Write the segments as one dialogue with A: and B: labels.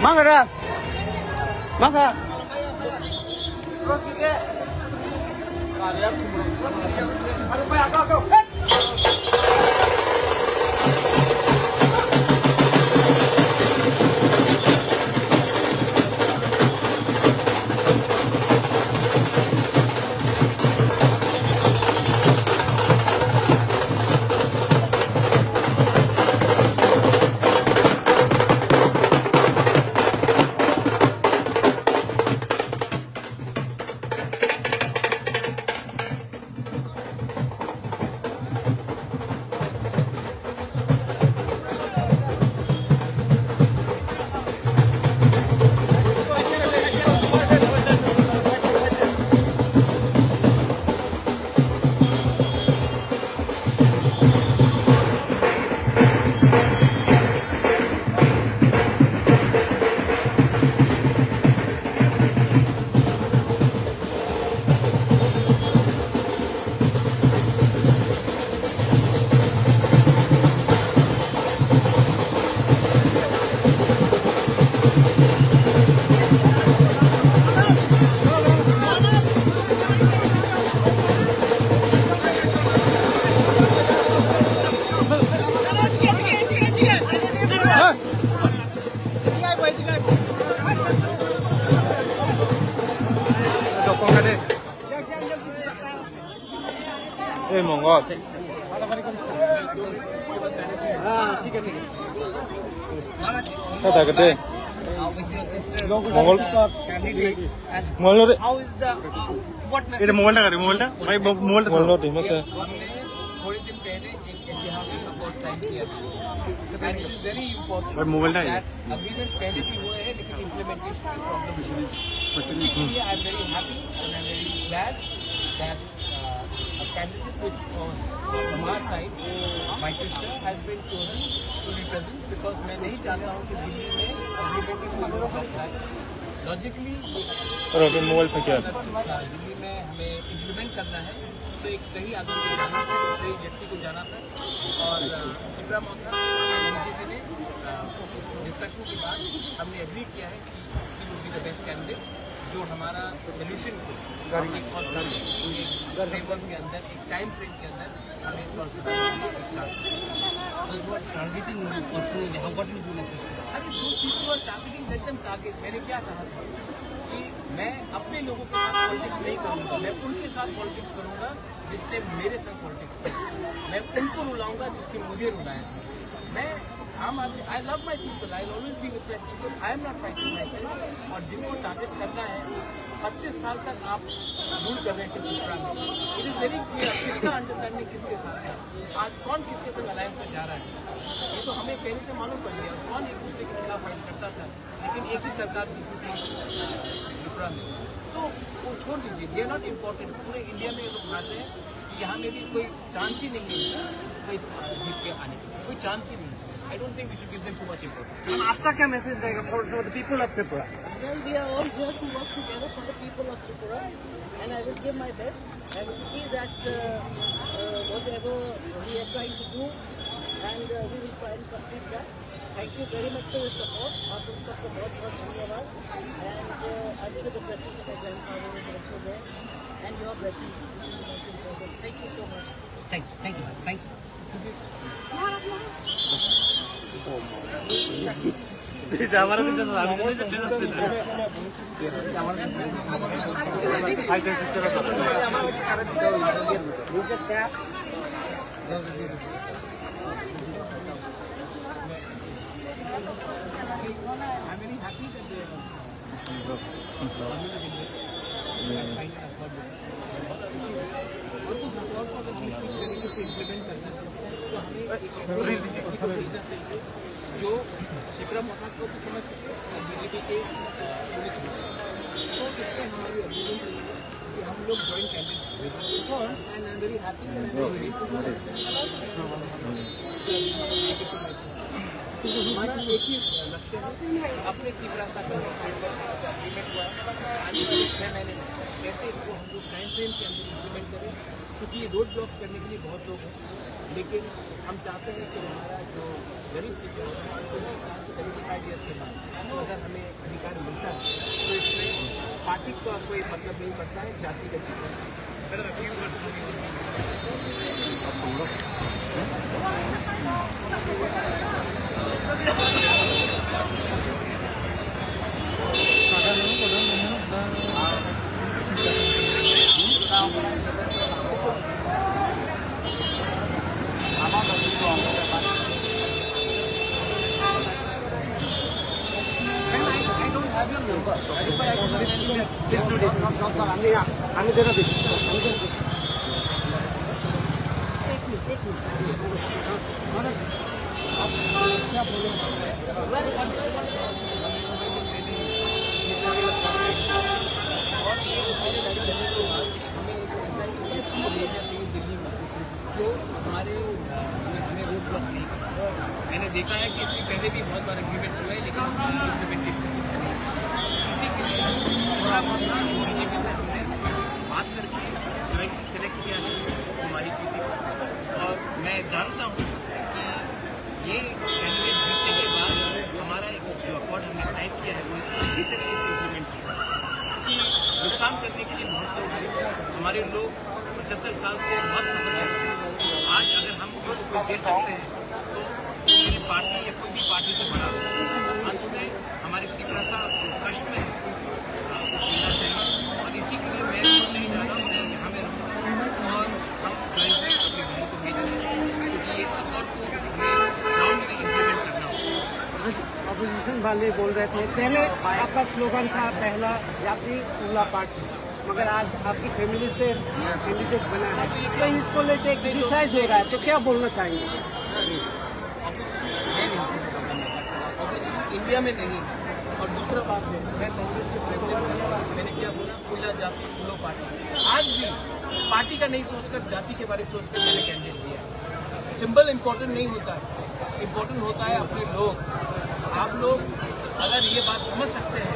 A: Mankha, Mankha. Terus kita. Go.
B: Mongol. Kata gede. Mongol. Mongol.
C: How is the what message?
B: Ini Mongol tak ada Mongol tak? Baik Mongol tak? Mongol tu masa.
C: थोड़े दिन पहले एक ऐतिहासिक report sign किया था and it is very important that agreement पहले भी हुए हैं लेकिन इम्प्लीमेंटेशन की प्रॉब्लम है इसलिए I am very happy and I am very glad that a candidate which was from our side, my sister has been chosen to represent because मैं नहीं चाह रहा हूँ कि दिल्ली में अग्रीमेंट की कोई प्रॉब्लम आए लॉजिकली दिल्ली में हमें इम्प्लीमेंट करना है तो एक सही आदमी को जाना था सही व्यक्ति को जाना था और टिपरा मोथा बीजेपी ने डिस्कशन के बाद हमने एग्री किया है कि she would be the best candidate जो हमारा सोल्यूशन फ्रेमवर्क के अंदर एक टाइम फ्रेम के अंदर हमें सॉल्व करना टारगेट मैंने क्या कहा था कि मैं अपने लोगों के साथ पॉलिटिक्स नहीं करूंगा मैं उनके साथ पॉलिटिक्स करूंगा जिसने मेरे साथ पॉलिटिक्स किया मैं उनको रुलाऊंगा जिसने मुझे रुलाया मैं आम आदमी I love my people I always be with that people I am not fighting my self और जिनको टारगेट करना है 25 साल तक आप रूल कर रहे थे त्रिपुरा में इट इज वेरी क्लियर किसका अंडरस्टैंडिंग किसके साथ है आज कौन किसके संग अलायंस में जा रहा है ये तो हमें पहले से मालूम पड़ गया कौन एक दूसरे के खिलाफ फाइट करता था लेकिन एक ही सरकार जीती थी त्रिपुरा में तो वो छोड़ दीजिए दे आर नॉट इम्पोर्टेंट पूरे इंडिया में लोग मान रहे हैं कि यहाँ में भी कोई चांस ही नहीं है कोई जीत के आने की कोई चांस ही नहीं है I don't think we should give them too much importance.
A: आपका क्या मैसेज रहेगा for the people of Tripura?
D: Well, we are all here to work together for the people of Tripura, and I will give my best. I will see that whatever we are trying to do, and we will try and complete that. Thank you very much for your support. Aapko sabko bahut bahut dhanyawad, and I'm sure the blessings of my grandfather is also there, and your blessings which is the most important. Thank you so much.
C: Thank you. I'm very happy that they जो टिपरा मोथा को भी समझ सकते हैं और BJP के police तो इसमें हमारी अग्रीमेंट रही है कि हम लोग joint candidate and I am very happy हमारा एक ही लक्ष्य है अपने टिपरा का अग्रीमेंट हुआ आने वाले 6 महीने में कैसे इसको हम लोग टाइम फ्रेम के अंदर इम्प्लीमेंट करें क्योंकि ये रोड ब्लॉक करने के लिए बहुत लोग हैं लेकिन हम चाहते हैं कि हमारा जो गरीब पीपल है 75 ईयर्स के बाद अगर हमें अधिकार मिलता है तो इसमें पार्टी का कोई मतलब नहीं पड़ता है जाति का चीज जो हमारे हमें रोड ब्लॉक नहीं करना। मैंने देखा है कि इससे पहले भी बहुत बार एग्रीमेंट्स हुए लेकिन इम्प्लीमेंटेशन कुछ नहीं। इसी के लिए बीजेपी से हमने बात करके ज्वाइंटली सेलेक्ट किया है कुमारी कीर्ति और मैं जानता हूँ कि ये कैंडिडेट जीतने के बाद हमारा एक जो अकॉर्ड हमने साइन किया है वो इसी तरीके से इम्प्लीमेंट किया क्योंकि नुकसान करने के लिए बहुत लोग हमारे लोग 75 साल से बहुत सफर करते हैं। आज अगर हम लोगों को दे सकते हैं तो मेरी पार्टी या कोई भी पार्टी से बड़ा अंत में हमारी त्रिपुरा कष्ट में देना चाहिए और इसी के लिए मैं नहीं जा रहा हूँ मैं यहाँ में रहूँगा और हम ज्वाइन अपने भाई को भेज रहे हैं क्योंकि ये अकॉर्ड को ग्राउंड में इम्प्लीमेंट करना होगा।
A: अपोजिशन वाले बोल रहे थे पहले आपका स्लोगन था पहला जाति उल्ला पार्टी मगर आज आपकी फैमिली से कैंडिडेट बना है तो इसको लेके एक डिसाइड हो रहा है तो क्या बोलना चाहेंगे?
C: इंडिया में नहीं और दूसरा बात है मैं कांग्रेस के प्रेसिडेंट मैंने क्या बोला उल्ला जाति उल्लो पार्टी आज भी पार्टी का नहीं सोचकर जाति के बारे में सोचकर मैंने कैंडिडेट दिया। सिंबल इम्पोर्टेंट नहीं होता है इम्पोर्टेंट होता है अपने लोग। आप लोग अगर ये बात समझ सकते हैं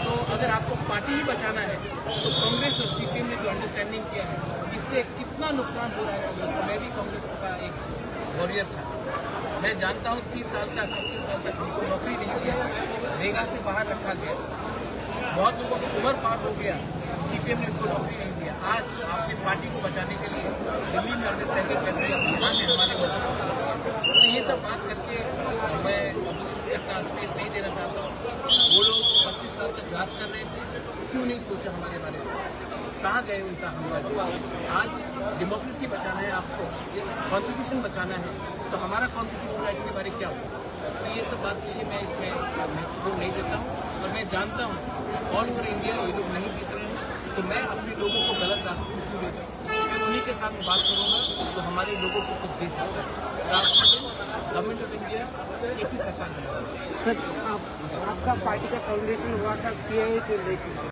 C: तो अगर आपको पार्टी ही बचाना है तो कांग्रेस और सीपीएम ने जो अंडरस्टैंडिंग किया है इससे कितना नुकसान हो रहा है कांग्रेस को। मैं भी कांग्रेस का एक वॉरियर था। मैं जानता हूँ 30 साल तक 25 साल तक उनको नौकरी नहीं दिया रेगा से बाहर रखा गया बहुत लोगों की उम्र पार हो गया सीपीएम ने उनको नौकरी नहीं दिया। आज आपकी पार्टी को बचाने के लिए दिल्ली में अंडरस्टैंडिंग कर रहे हैं यहाँ से हमारे वर्ग तो ये सब बात करके मैं अपना स्पेस नहीं देना चाहता हूँ। वो लोग 25 साल तक राज कर रहे थे क्यों नहीं सोचा हमारे बारे में कहाँ गए उनका हमला। आज डेमोक्रेसी बचाना है आपको कॉन्स्टिट्यूशन बचाना है तो हमारा कॉन्स्टिट्यूशन राइट्स के बारे में क्या होगा तो ये सब बात के लिए मैं इसमें महत्वपूर्ण नहीं देता हूँ और मैं जानता हूँ ऑल ओवर इंडिया ये लोग नहीं जीत रहे हैं तो मैं अपने लोगों को गलत रास्ते में क्यों देता हूँ मैं उन्हीं के साथ बात करूँगा तो हमारे लोगों को कुछ दे सकता है। गवर्नमेंट ऑफ इंडिया एक ही सरकार है।
A: सर आपका पार्टी का फाउंडेशन हुआ था सीएए को लेकर